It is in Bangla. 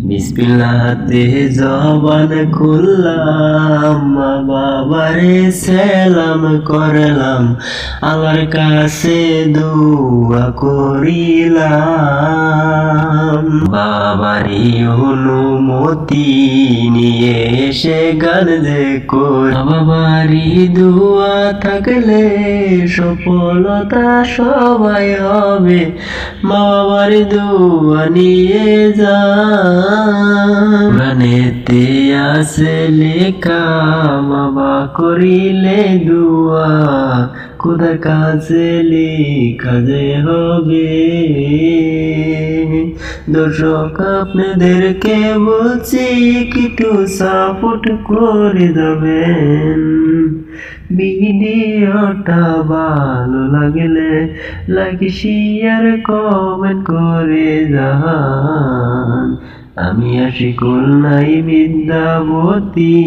বিসমিল্লাহতে জবান খুললাম, মা বাবারে সালাম করলাম, আল্লাহর কাছে দোয়া করিলাম। বাবারি অনুমতি নিয়ে এসে গান দেখো, বাবারি দোয়া থাকলে সফলতা সবাই হবে। মা বাবার দোয়া নিয়ে যা, গানেতে আছে লেখা, বাবা করিলে দোয়া খোদার কাছে লেখা যে হবে। দর্শক আপনাদেরকে বলছি একটু সাপোর্ট করে যাবেন। ভিডিওটা ভালো লাগলে লাইক শেয়ার কমেন্ট করে যান। আমি আশিকুল নাই বিদ্যাবতী।